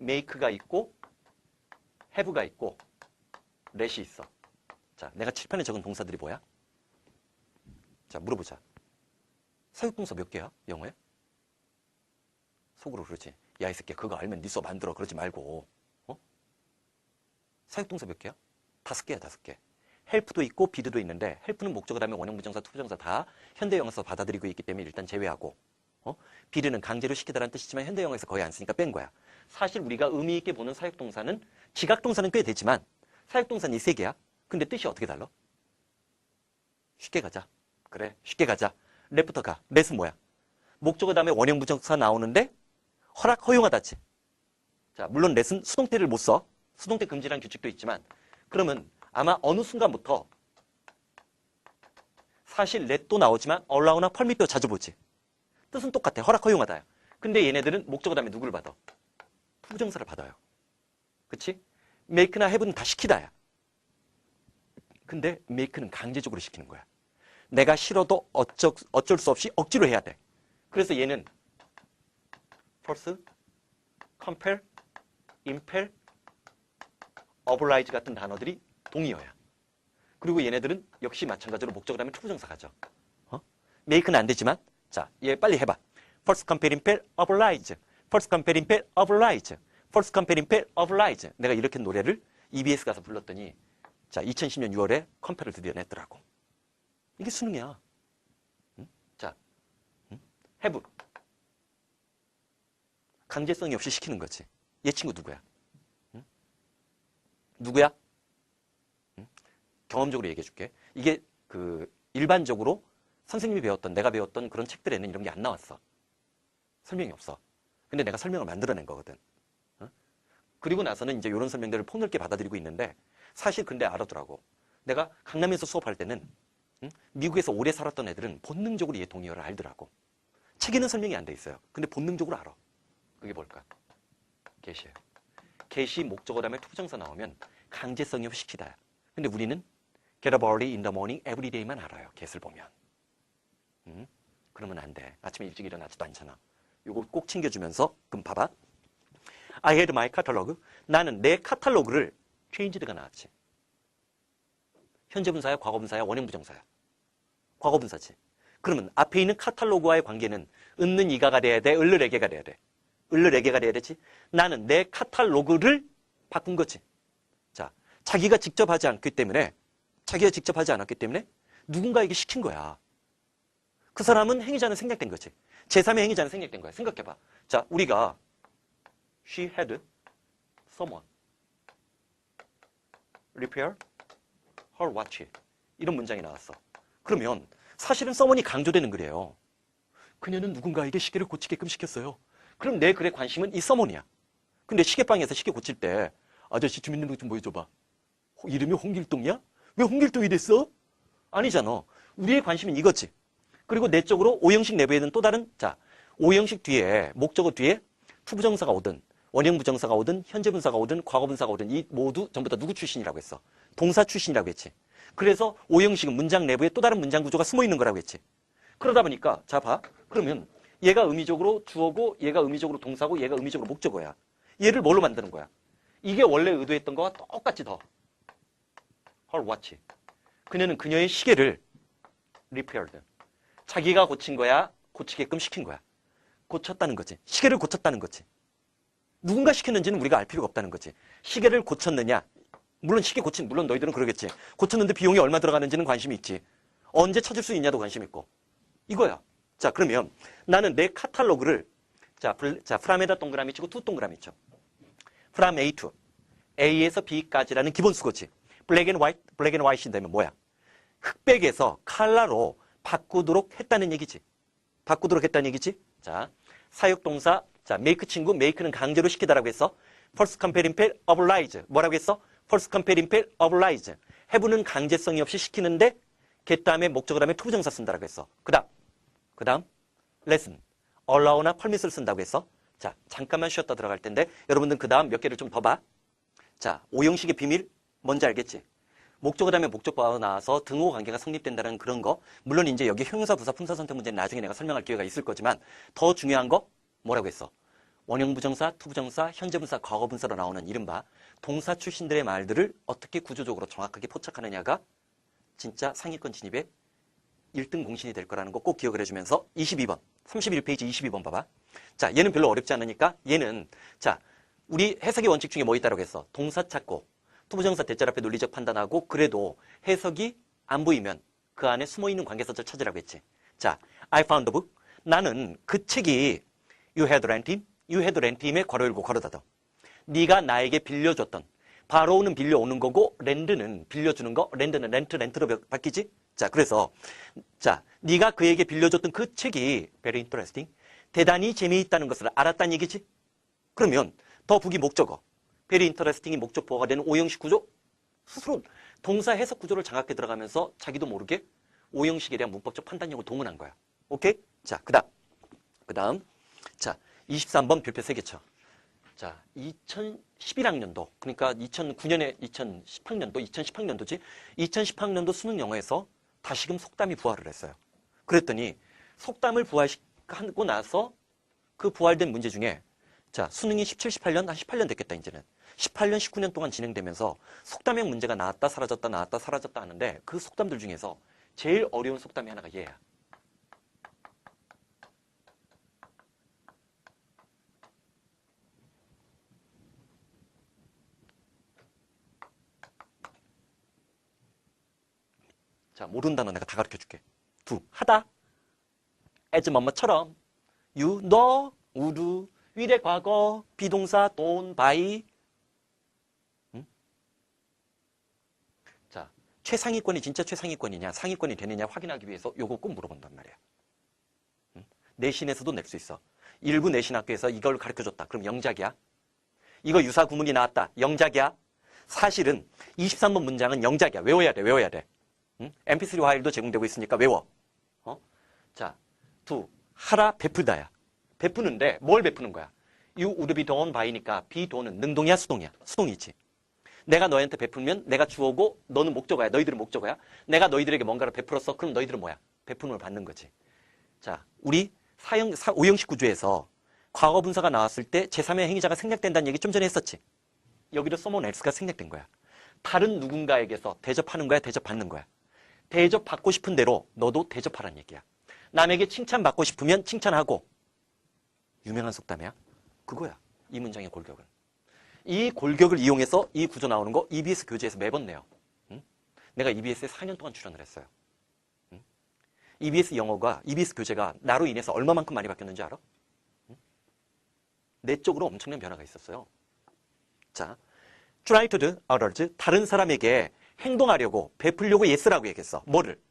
make가 있고 have가 있고 let이 있어. 자, 내가 칠판에 적은 동사들이 뭐야? 자, 물어보자. 사역동사 몇 개야? 영어에? 속으로 그러지. 야, 이 새끼야, 그거 알면 네 수업 안 들어. 그러지 말고. 어? 사역동사 몇 개야? 5개야, 5개. help도 있고 be도 있는데 help는 목적어 다음에 원형부정사, 투부정사 다 현대 영어에서 받아들이고 있기 때문에 일단 제외하고 be는 강제로 시키다라는 뜻이지만 현대 영어에서 거의 안 쓰니까 뺀 거야. 사실 우리가 의미 있게 보는 사역동사는 지각동사는 꽤 되지만 사역동사는 이 3개야. 근데 뜻이 어떻게 달라? 쉽게 가자. 그래, 쉽게 가자. 렛부터 가. 렛은 뭐야? 목적어 다음에 원형부정사 나오는데 허락, 허용하다지. 자, 물론 렛은 수동태를 못 써. 수동태 금지라는 규칙도 있지만 그러면 아마 어느 순간부터 사실 렛도 나오지만 allow나 permit도 자주 보지. 뜻은 똑같아. 허락, 허용하다야. 근데 얘네들은 목적어 다음에 누구를 받아? 투부정사를 받아요. 그치? make나 have는 다 시키다야. 근데 make는 강제적으로 시키는 거야. 내가 싫어도 어쩔 수 없이 억지로 해야 돼. 그래서 얘는 force, compel, impel, oblige 같은 단어들이 동의어야. 그리고 얘네들은 역시 마찬가지로 목적어 다음에 투부정사 가죠. make는 안 되지만 자, 얘 빨리 해봐. force, compel, impel, oblige. force, compel, impel, oblige. force, compel, impel, oblige. 내가 이렇게 노래를 EBS 가서 불렀더니 자, 2010년 6월에 컴펠을 드디어 냈더라고. 이게 수능이야. 응? 자, have. 강제성이 없이 시키는 거지. 얘 친구 누구야? 응? 누구야? 응? 경험적으로 얘기해 줄게. 이게 일반적으로 선생님이 배웠던, 내가 배웠던 그런 책들에는 이런 게 안 나왔어. 설명이 없어. 근데 내가 설명을 만들어낸 거거든. 그리고 나서는 이제 이런 설명들을 폭넓게 받아들이고 있는데 사실 근데 알아더라고. 내가 강남에서 수업할 때는 미국에서 오래 살았던 애들은 본능적으로 얘 동의어를 알더라고. 책에는 설명이 안 돼 있어요. 근데 본능적으로 알아. 그게 뭘까? get이에요. get이 목적어 다음에 투부정사 나오면 강제성이 없이 시키다야. 근데 우리는 get up early in the morning every day만 알아요. get을 보면. 그러면 안 돼. 아침에 일찍 일어나지도 않잖아. 요거 꼭 챙겨주면서 그럼 봐봐. I had my catalog. 나는 내 카탈로그를 changed가 나왔지. 현재 분사야, 과거 분사야, 원형 부정사야. 과거 분사지. 그러면 앞에 있는 카탈로그와의 관계는 은는 이가가 돼야 돼, 을르레게가 돼야 돼. 을르레게가 돼야 되지. 나는 내 카탈로그를 바꾼 거지. 자, 자기가 직접 하지 않기 때문에 누군가에게 시킨 거야. 그 사람은 행위자는 생략된 거지. 제3의 행위자는 생략된 거야. 생각해봐. 자, 우리가 She had someone repair her watch. 이런 문장이 나왔어. 그러면 사실은 someone이 강조되는 글이에요. 그녀는 누군가에게 시계를 고치게끔 시켰어요. 그럼 내 글의 관심은 이 someone이야. 근데 시계방에서 시계 고칠 때 아저씨 주민등록 좀 보여줘봐. 이름이 홍길동이야? 왜 홍길동이 됐어? 아니잖아. 우리의 관심은 이거지. 그리고 내적으로 오형식 내부에는 또 다른 자, 오형식 뒤에 목적어 뒤에 투부정사가 오든 원형부정사가 오든 현재분사가 오든 과거분사가 오든 이 모두 전부 다 누구 출신이라고 했어? 동사 출신이라고 했지. 그래서 오형식은 문장 내부에 또 다른 문장 구조가 숨어 있는 거라고 했지. 그러다 보니까 자 봐. 그러면 얘가 의미적으로 주어고 얘가 의미적으로 동사고 얘가 의미적으로 목적어야. 얘를 뭘로 만드는 거야? 이게 원래 의도했던 거와 똑같이 더. her watch. 그녀는 그녀의 시계를 repaired. 자기가 고친 거야? 고치게끔 시킨 거야? 고쳤다는 거지. 시계를 고쳤다는 거지. 누군가 시켰는지는 우리가 알 필요가 없다는 거지. 시계를 고쳤느냐? 물론 시계 물론 너희들은 그러겠지. 고쳤는데 비용이 얼마 들어가는지는 관심이 있지. 언제 찾을 수 있냐도 관심 있고. 이거야. 자, 그러면 나는 내 카탈로그를 자, from에다 동그라미 치고 to 동그라미 쳐. from A to A에서 B까지라는 기본 수거지. black and white이 되면 뭐야? 흑백에서 컬러로 바꾸도록 했다는 얘기지. 자, 사역동사, 자, make 친구, make는 강제로 시키다라고 했어. first compel, impel, oblige. 뭐라고 했어? first compel, impel, oblige. have는 강제성이 없이 시키는데 get 다음에 목적어 다음에 투부정사 쓴다라고 했어. 그 다음 lesson, allow나 permit을 쓴다고 했어. 자, 잠깐만 쉬었다 들어갈 텐데 여러분들 그 다음 몇 개를 좀 더 봐. 자, 오형식의 비밀 뭔지 알겠지? 목적어 다음에 목적어가 나와서 등호 관계가 성립된다는 그런 거. 물론 이제 여기 형용사, 부사, 품사 선택 문제는 나중에 내가 설명할 기회가 있을 거지만 더 중요한 거 뭐라고 했어? 원형 부정사, 투부정사, 현재 분사, 과거 분사로 나오는 이른바 동사 출신들의 말들을 어떻게 구조적으로 정확하게 포착하느냐가 진짜 상위권 진입의 1등 공신이 될 거라는 거 꼭 기억을 해주면서 22번, 31페이지 22번 봐봐. 자, 얘는 별로 어렵지 않으니까 얘는 자, 우리 해석의 원칙 중에 뭐 있다고 했어? 동사 찾고 투부정사 대절 앞에 논리적 판단하고 그래도 해석이 안 보이면 그 안에 숨어있는 관계사절 찾으라고 했지. 자, I found the book. 나는 그 책이 You had lent him. You had lent him에 괄호 열고 괄호 닫아. 네가 나에게 빌려줬던 바로우는 빌려오는 거고 렌드는 빌려주는 거. 렌드는 렌트로 바뀌지. 자, 그래서 자, 네가 그에게 빌려줬던 그 책이 very interesting. 대단히 재미있다는 것을 알았다는 얘기지. 그러면 더 북이 목적어. very interesting이 목적 보호가 되는 오형식 구조. 스스로 동사 해석 구조를 장악해 들어가면서 자기도 모르게 오형식에 대한 문법적 판단력을 동원한 거야. 오케이? 자, 그 다음. 자, 23번 별표 3개 쳐. 자, 2011학년도, 그러니까 2009년에 2010학년도지? 2010학년도 수능 영어에서 다시금 속담이 부활을 했어요. 그랬더니 속담을 부활하고 나서 그 부활된 문제 중에 자, 수능이 17, 18년, 한 18년 됐겠다, 이제는. 18년, 19년 동안 진행되면서 속담형 문제가 나왔다, 사라졌다 하는데 그 속담들 중에서 제일 어려운 속담이 하나가 얘야. 자, 모르는 단어 내가 다 가르쳐 줄게. 하다. as 뭐뭐처럼. you, 너, 우루, 위례 과거, 비동사, 돈, 바이. 응? 자, 최상위권이 진짜 최상위권이냐, 상위권이 되느냐 확인하기 위해서 요거 꼭 물어본단 말이야. 응? 내신에서도 낼 수 있어. 일부 내신 학교에서 이걸 가르쳐줬다. 그럼 영작이야. 이거 유사 구문이 나왔다. 영작이야. 사실은 23번 문장은 영작이야. 외워야 돼. 응? mp3 파일도 제공되고 있으니까 외워. 자, 하라, 베풀다야. 베푸는데 뭘 베푸는 거야? You would be done by니까 be do는 능동이야, 수동이야? 수동이지. 내가 너희한테 베풀면 내가 주어고 너는 목적어야. 너희들은 목적어야. 내가 너희들에게 뭔가를 베풀었어. 그럼 너희들은 뭐야? 베푸는 걸 받는 거지. 자, 우리 오형식 구조에서 과거 분사가 나왔을 때 제3의 행위자가 생략된다는 얘기 좀 전에 했었지. 여기도 someone else가 생략된 거야. 다른 누군가에게서 대접하는 거야, 대접받는 거야. 대접받고 싶은 대로 너도 대접하라는 얘기야. 남에게 칭찬받고 싶으면 칭찬하고. 유명한 속담이야. 그거야. 이 문장의 골격은. 이 골격을 이용해서 이 구조 나오는 거 EBS 교재에서 매번 내요. 응? 내가 EBS에 4년 동안 출연을 했어요. 응? EBS 영어가, EBS 교재가 나로 인해서 얼마만큼 많이 바뀌었는지 알아? 응? 내적으로 엄청난 변화가 있었어요. 자, try to do others, 다른 사람에게 행동하려고, 베풀려고 yes라고 얘기했어. 뭐를?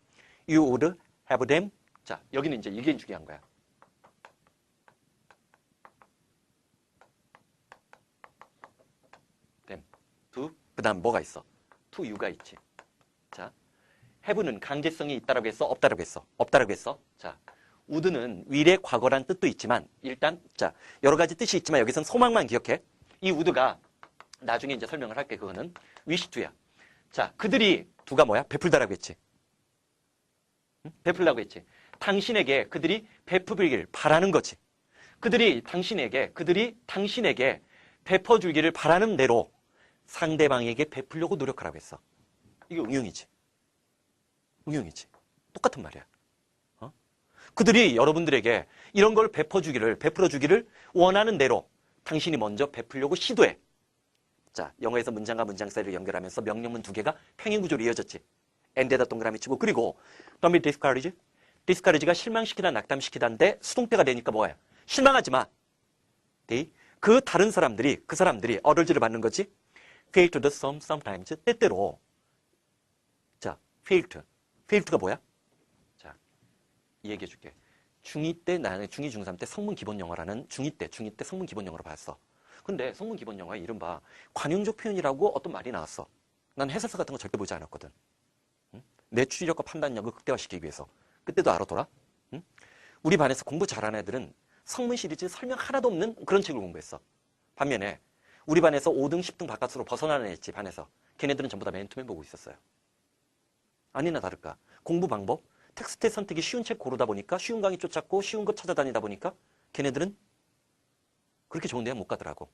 You would have them. 자, 여기는 이제 이게 중요한 거야. them, to, 그 다음 뭐가 있어? to you가 있지. 자, have는 강제성이 있다라고 했어? 없다라고 했어? 없다라고 했어? 자, would는 will의 과거란 뜻도 있지만 일단 자, 여러 가지 뜻이 있지만 여기서는 소망만 기억해. 이 would가 나중에 이제 설명을 할게. 그거는 wish to야. 자, 그들이 두가 뭐야? 베풀다라고 했지. 응? 베풀라고 했지. 당신에게 그들이 베풀길 바라는 거지. 그들이 당신에게 베퍼주기를 바라는 대로 상대방에게 베풀려고 노력하라고 했어. 이게 응용이지. 똑같은 말이야. 그들이 여러분들에게 이런 걸 베풀어주기를 원하는 대로 당신이 먼저 베풀려고 시도해. 자, 영어에서 문장과 문장 사이를 연결하면서 명령문 두 개가 평행구조로 이어졌지. and에다 동그라미 치고, 그리고 don't be discouraged. discourage가 실망시키다, 낙담시키다인데 수동태가 되니까 뭐야? 실망하지 마. 그 다른 사람들이, 그 사람들이 어럴지를 받는 거지. fail to do sometimes. 때때로. 자, fail to가 뭐야? 자, 이 얘기해 줄게. 중2 때, 나는 중2, 중3 때 성문 기본 영어라는 중2 때 성문 기본 영어로 봤어. 근데 성문 기본 영어에 이른바 관용적 표현이라고 어떤 말이 나왔어. 난 해설서 같은 거 절대 보지 않았거든. 응? 내 추리력과 판단력을 극대화시키기 위해서. 그때도 알아둬라. 응? 우리 반에서 공부 잘하는 애들은 성문 시리즈 설명 하나도 없는 그런 책을 공부했어. 반면에 우리 반에서 5등, 10등 바깥으로 벗어나는 애지, 반에서. 걔네들은 전부 다 맨투맨 보고 있었어요. 아니나 다를까. 공부 방법, 텍스트의 선택이 쉬운 책 고르다 보니까 쉬운 강의 쫓았고 쉬운 거 찾아다니다 보니까 걔네들은 그렇게 좋은 데는 못 가더라고.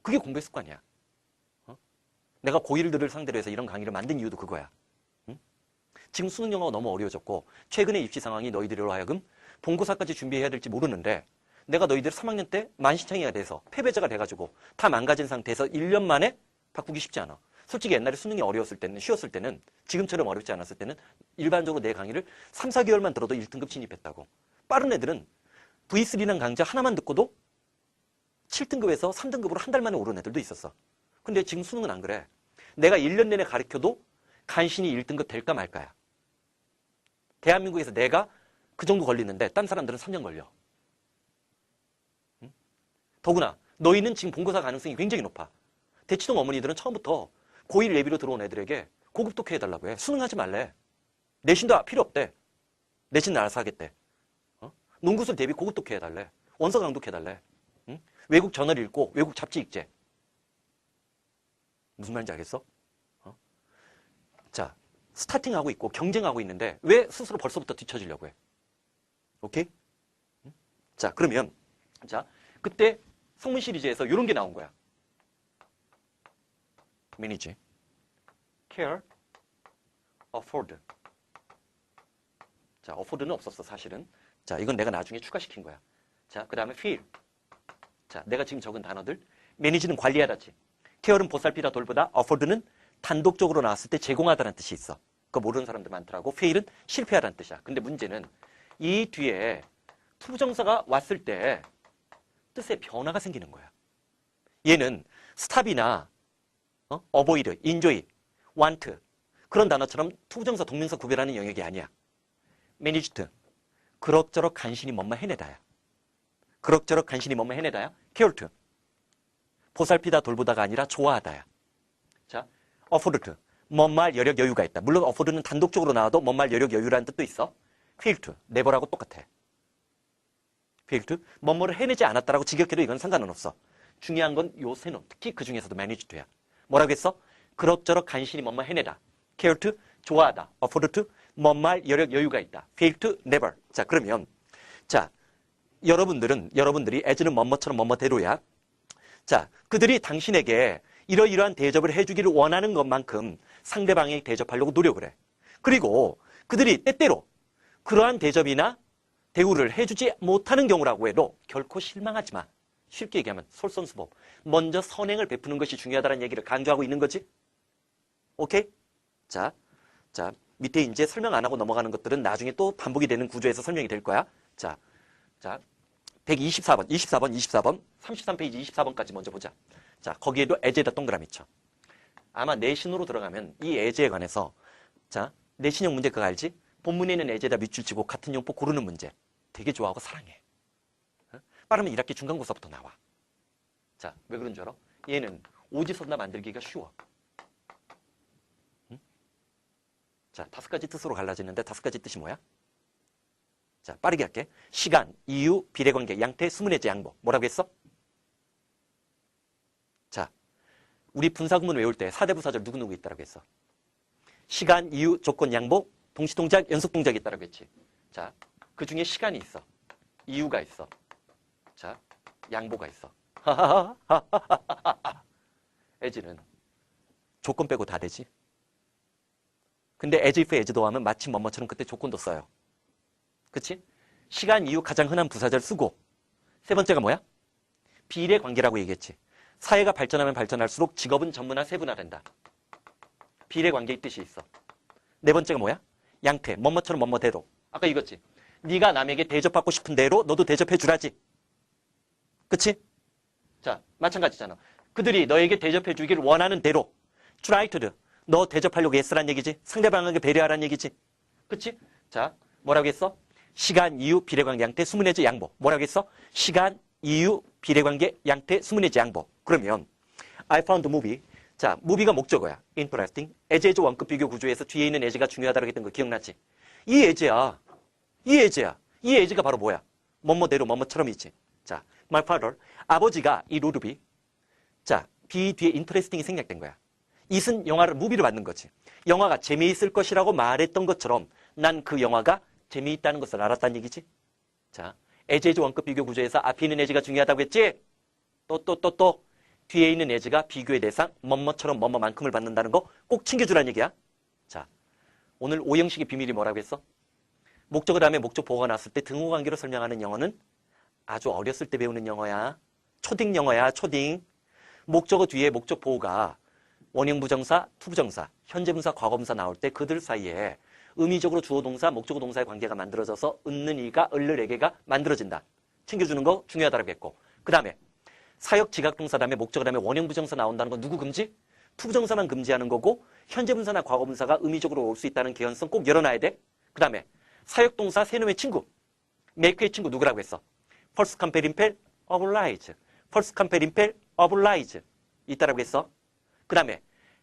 그게 공부의 습관이야. 어? 내가 고1들을 상대로 해서 이런 강의를 만든 이유도 그거야. 응? 지금 수능 영어가 너무 어려워졌고 최근의 입시 상황이 너희들로 하여금 본고사까지 준비해야 될지 모르는데 내가 너희들 3학년 때 만신창이가 돼서 패배자가 돼가지고 다 망가진 상태에서 1년 만에 바꾸기 쉽지 않아. 솔직히 옛날에 수능이 어려웠을 때는, 쉬웠을 때는, 지금처럼 어렵지 않았을 때는 일반적으로 내 강의를 3, 4개월만 들어도 1등급 진입했다고. 빠른 애들은 V3란 강좌 하나만 듣고도 7등급에서 3등급으로 한 달 만에 오른 애들도 있었어. 근데 지금 수능은 안 그래. 내가 1년 내내 가르쳐도 간신히 1등급 될까 말까야. 대한민국에서 내가 그 정도 걸리는데 딴 사람들은 3년 걸려. 응? 더구나 너희는 지금 본고사 가능성이 굉장히 높아. 대치동 어머니들은 처음부터 고1 예비로 들어온 애들에게 고급 독해해달라고 해. 수능하지 말래. 내신도 필요 없대. 내신은 알아서 하겠대. 어? 농구술 대비 고급 독해해달래. 원서 강독해달래. 응? 외국 저널 읽고 외국 잡지 읽재. 무슨 말인지 알겠어? 어? 자, 스타팅하고 있고 경쟁하고 있는데 왜 스스로 벌써부터 뒤처지려고 해? 오케이? 응? 자, 그러면 자, 그때 성문 시리즈에서 이런 게 나온 거야. manage, care, afford. 자, afford는 없었어, 사실은. 자, 이건 내가 나중에 추가시킨 거야. 자, 그 다음에 feel. 자, 내가 지금 적은 단어들. manage는 관리하다지. care는 보살피다, 돌보다. afford는 단독적으로 나왔을 때 제공하다는 뜻이 있어. 그거 모르는 사람들 많더라고. fail은 실패하다는 뜻이야. 근데 문제는 이 뒤에 투부정사가 왔을 때 뜻의 변화가 생기는 거야. 얘는 stop이나 avoid, enjoy, want 그런 단어처럼 투부정사, 동명사 구별하는 영역이 아니야. managed, 그럭저럭 간신히 뭔가 해내다야. 그럭저럭 간신히 뭔가 해내다야. care to, 보살피다, 돌보다가 아니라 좋아하다야. 자, afford, 뭔 말 여력 여유가 있다. 물론 afford는 단독적으로 나와도 뭔 말 여력 여유라는 뜻도 있어. feel to, never하고 똑같아. feel to, 뭐뭐를 해내지 않았다라고 직역해도 이건 상관은 없어. 중요한 건 요 세 놈, 특히 그 중에서도 managed야. 뭐라고 했어? 그럭저럭 간신히 뭔가 해내다. care to, 좋아하다. afford to, 뭔 말 여력 여유가 있다. fail to, never. 자, 그러면 자, 여러분들이 as는 뭐뭐처럼 뭐뭐대로야. 자, 그들이 당신에게 이러이러한 대접을 해주기를 원하는 것만큼 상대방에게 대접하려고 노력을 해. 그리고 그들이 때때로 그러한 대접이나 대우를 해주지 못하는 경우라고 해도 결코 실망하지 마. 쉽게 얘기하면 솔선수범. 먼저 선행을 베푸는 것이 중요하다는 얘기를 강조하고 있는 거지. 오케이? 자, 밑에 이제 설명 안 하고 넘어가는 것들은 나중에 또 반복이 되는 구조에서 설명이 될 거야. 자, 124번, 33페이지 24번까지 먼저 보자. 자, 거기에도 as에다 동그라미 쳐. 아마 내신으로 들어가면 이 as에 관해서 자, 내신형 문제 그거 알지? 본문에 있는 as에다 밑줄 치고 같은 용법 고르는 문제. 되게 좋아하고 사랑해. 빠르면 1학기 중간고사부터 나와. 자, 왜 그런 줄 알아? 얘는 오지선다 만들기가 쉬워. 응? 자, 5가지 뜻으로 갈라지는데 5가지 뜻이 뭐야? 자, 빠르게 할게. 시간, 이유, 비례관계, 양태, 수문해제, 양보. 뭐라고 했어? 자, 우리 분사구문 외울 때 4대 부사절 누구누구 있다라고 했어? 시간, 이유, 조건, 양보, 동시동작, 연속동작이 있다라고 했지. 자, 그 중에 시간이 있어. 이유가 있어. 자, 양보가 있어. as는 조건 빼고 다 되지. 근데 as if as 더하면 마치 뭐뭐처럼 그때 조건도 써요. 그치? 시간, 이유 가장 흔한 부사절 쓰고 세 번째가 뭐야? 비례 관계라고 얘기했지. 사회가 발전하면 발전할수록 직업은 전문화, 세분화된다. 비례 관계의 뜻이 있어. 네 번째가 뭐야? 양태, 뭐뭐처럼 뭐뭐대로. 아까 이거지. 네가 남에게 대접받고 싶은 대로 너도 대접해 주라지. 그치? 자, 마찬가지잖아. 그들이 너에게 대접해 주기를 원하는 대로. try to do. 너 대접하려고 애쓰란 얘기지. 상대방에게 배려하란 얘기지. 그치? 자, 뭐라고 했어? 시간, 이유, 비례관계, 양태, 수문해제, 양보. 뭐라고 했어? 시간, 이유, 비례관계, 양태, 수문해제, 양보. 그러면 I found movie. 자, movie가 목적어야. interesting. as 원급 비교 구조에서 뒤에 있는 as가 중요하다고 했던 거 기억나지? 이 as야. 이 as가 바로 뭐야? 뭐뭐대로 뭐뭐처럼이지. 자, my father. 아버지가 이 루드비. 자, B 뒤에 interesting이 생략된 거야. it은 영화를 무비를 만든 거지. 영화가 재미있을 것이라고 말했던 것처럼 난 그 영화가 재미있다는 것을 알았다는 얘기지. 자, as 원급 비교 구조에서 앞에 있는 as가 중요하다고 했지? 또 뒤에 있는 as가 비교의 대상 뭐뭐처럼 뭐뭐만큼을 받는다는 거 꼭 챙겨주라는 얘기야. 자, 오늘 오형식의 비밀이 뭐라고 했어? 목적어 다음에 목적 보호가 나왔을 때 등호 관계로 설명하는 영어는 아주 어렸을 때 배우는 영어야. 초딩 영어야, 초딩. 목적어 뒤에 목적 보호가 원형 부정사, 투부정사, 현재 분사, 과거 분사 나올 때 그들 사이에 의미적으로 주어 동사, 목적어 동사의 관계가 만들어져서 은는 이가, 을를 에게가 만들어진다. 챙겨주는 거 중요하다고 했고. 그 다음에 사역 지각 동사 다음에 목적어 다음에 원형 부정사 나온다는 건 누구 금지? 투부정사만 금지하는 거고 현재 분사나 과거 분사가 의미적으로 올 수 있다는 개연성 꼭 열어놔야 돼. 그 다음에 사역 동사 세놈의 친구, make의 친구 누구라고 했어? first come impel, oblige. first come impel, oblige. 있다라고 했어. 그 다음에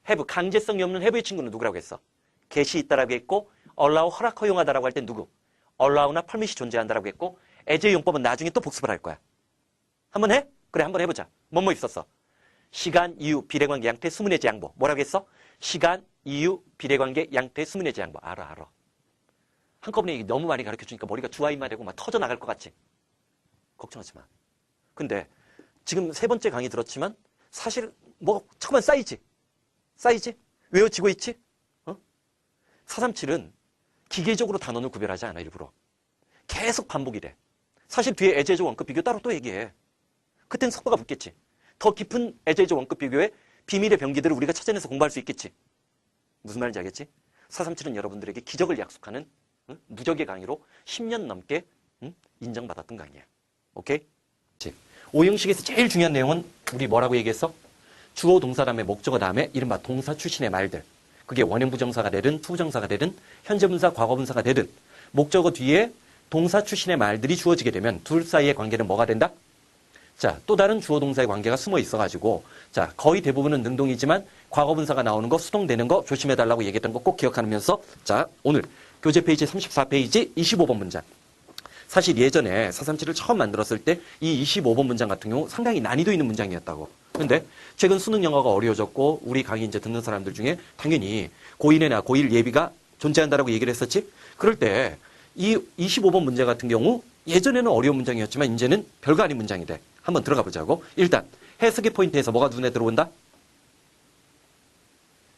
have, 강제성이 없는 have의 친구는 누구라고 했어? get이 있다라고 했고 allow, 허락, 허용하다라고 할 땐 누구? allow나 permit이 존재한다라고 했고 as의 용법은 나중에 또 복습을 할 거야. 한번 해? 그래, 한번 해보자. 뭐뭐 있었어? 시간, 이유, 비례관계, 양태, 수문의 제양보. 뭐라고 했어? 시간, 이유, 비례관계, 양태, 수문의 제양보. 알아. 한꺼번에 이게 너무 많이 가르쳐주니까 머리가 주아인마 되고 막 터져나갈 것 같지? 걱정하지 마. 근데 지금 세 번째 강의 들었지만 사실 뭐 잠깐만 쌓이지? 외워지고 있지? 437은 기계적으로 단원을 구별하지 않아, 일부러. 계속 반복이 돼. 사실 뒤에 에제조 원급 비교 따로 또 얘기해. 그땐 속도가 붙겠지. 더 깊은 에제조 원급 비교의 비밀의 병기들을 우리가 찾아내서 공부할 수 있겠지. 무슨 말인지 알겠지? 437은 여러분들에게 기적을 약속하는 무적의 강의로 10년 넘게 인정받았던 강의야. 오케이? 오형식에서 제일 중요한 내용은 우리 뭐라고 얘기했어? 주어 동사 다음에 목적어 다음에 이른바 동사 출신의 말들. 그게 원형 부정사가 되든 투부정사가 되든 현재 분사, 과거 분사가 되든 목적어 뒤에 동사 출신의 말들이 주어지게 되면 둘 사이의 관계는 뭐가 된다? 자, 또 다른 주어 동사의 관계가 숨어 있어가지고 자, 거의 대부분은 능동이지만 과거 분사가 나오는 거, 수동되는 거 조심해달라고 얘기했던 거 꼭 기억하면서 자, 오늘 교재 페이지 34페이지 25번 문장. 사실 예전에 437을 처음 만들었을 때 이 25번 문장 같은 경우 상당히 난이도 있는 문장이었다고. 근데 최근 수능 영어가 어려워졌고 우리 강의 이제 듣는 사람들 중에 당연히 고1이나 고1 예비가 존재한다라고 얘기를 했었지. 그럴 때 이 25번 문제 같은 경우 예전에는 어려운 문장이었지만 이제는 별거 아닌 문장이 돼. 한번 들어가 보자고. 일단 해석의 포인트에서 뭐가 눈에 들어온다?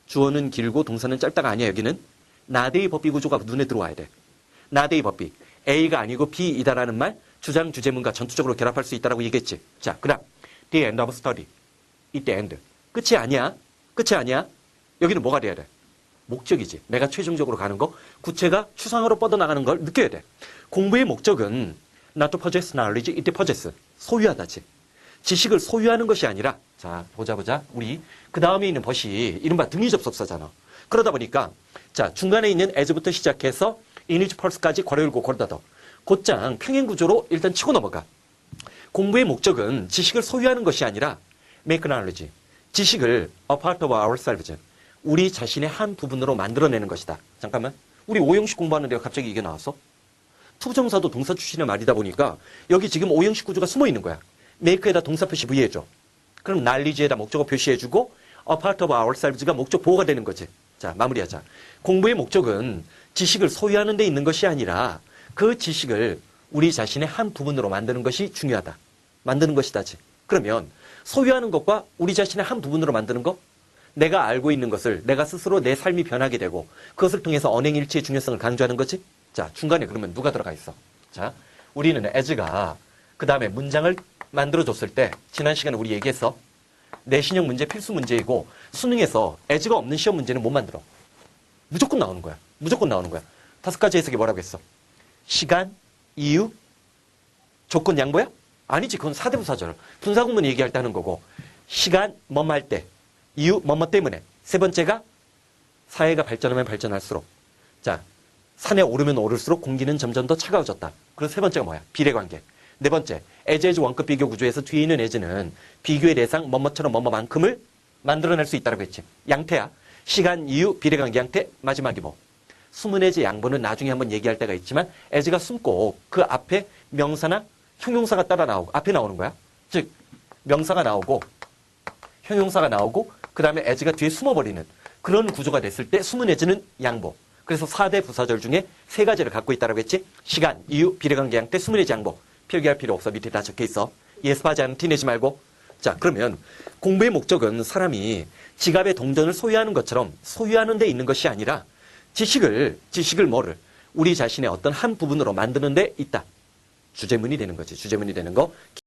주어는 길고 동사는 짧다가 아니야. 여기는 나대의 법비 구조가 눈에 들어와야 돼. 나대의 법비. A가 아니고 B이다라는 말 주장, 주제문과 전투적으로 결합할 수 있다라고 얘기했지. 자, 그 다음 The end of study. 이때 end. 끝이 아니야. 여기는 뭐가 돼야 돼? 목적이지. 내가 최종적으로 가는 거. 구체가 추상으로 뻗어나가는 걸 느껴야 돼. 공부의 목적은 not to possess knowledge, it possess. 소유하다지. 지식을 소유하는 것이 아니라 자, 보자. 우리 그 다음에 있는 벗이 이른바 등위 접속사잖아. 그러다 보니까 자, 중간에 있는 as부터 시작해서 init pulse까지 괄호 열고 괄호 닫아. 곧장 평행 구조로 일단 치고 넘어가. 공부의 목적은 지식을 소유하는 것이 아니라 make knowledge. 지식을 a part of ourselves. 우리 자신의 한 부분으로 만들어내는 것이다. 잠깐만. 우리 오형식 공부하는데 갑자기 이게 나왔어? 투부정사도 동사 출신의 말이다 보니까 여기 지금 오형식 구조가 숨어 있는 거야. make에다 동사 표시 부여해줘. 그럼 knowledge에다 목적어 표시해주고 a part of ourselves가 목적 보호가 되는 거지. 자, 마무리하자. 공부의 목적은 지식을 소유하는 데 있는 것이 아니라 그 지식을 우리 자신의 한 부분으로 만드는 것이 중요하다. 만드는 것이다지. 그러면 소유하는 것과 우리 자신의 한 부분으로 만드는 것? 내가 알고 있는 것을 내가 스스로 내 삶이 변하게 되고 그것을 통해서 언행일치의 중요성을 강조하는 거지. 자, 중간에 그러면 누가 들어가 있어? 자, 우리는 as가 그 다음에 문장을 만들어줬을 때 지난 시간에 우리 얘기했어. 내신형 문제 필수 문제이고 수능에서 as가 없는 시험 문제는 못 만들어. 무조건 나오는 거야. 5가지 해석이 뭐라고 했어? 시간, 이유, 조건 양보야? 아니지. 그건 사대부사절. 분사구문 얘기할 때 하는 거고. 시간, 뭐뭐 할 때. 이유, 뭐뭐 때문에. 세 번째가 사회가 발전하면 발전할수록. 자, 산에 오르면 오를수록 공기는 점점 더 차가워졌다. 그래서 세 번째가 뭐야? 비례관계. 네 번째, as 원급 비교 구조에서 뒤에 있는 as는 비교의 대상 뭐뭐처럼 뭐뭐만큼을 만들어낼 수 있다고 했지. 양태야. 시간, 이유, 비례관계, 양태. 마지막이 뭐? 숨은 as 양보는 나중에 한번 얘기할 때가 있지만 as가 숨고 그 앞에 명사나 형용사가 따라 나오고 앞에 나오는 거야. 즉 명사가 나오고 형용사가 나오고 그 다음에 as가 뒤에 숨어버리는 그런 구조가 됐을 때 숨은 as는 양보. 그래서 4대 부사절 중에 3가지를 갖고 있다고 했지. 시간, 이유, 비례관계, 양태, 숨은 as 양보. 필기할 필요 없어. 밑에 다 적혀 있어. 예습하지 않으면 티내지 말고. 자, 그러면 공부의 목적은 사람이 지갑의 동전을 소유하는 것처럼 소유하는 데 있는 것이 아니라 지식을 뭐를 우리 자신의 어떤 한 부분으로 만드는 데 있다. 주제문이 되는 거지. 주제문이 되는 거.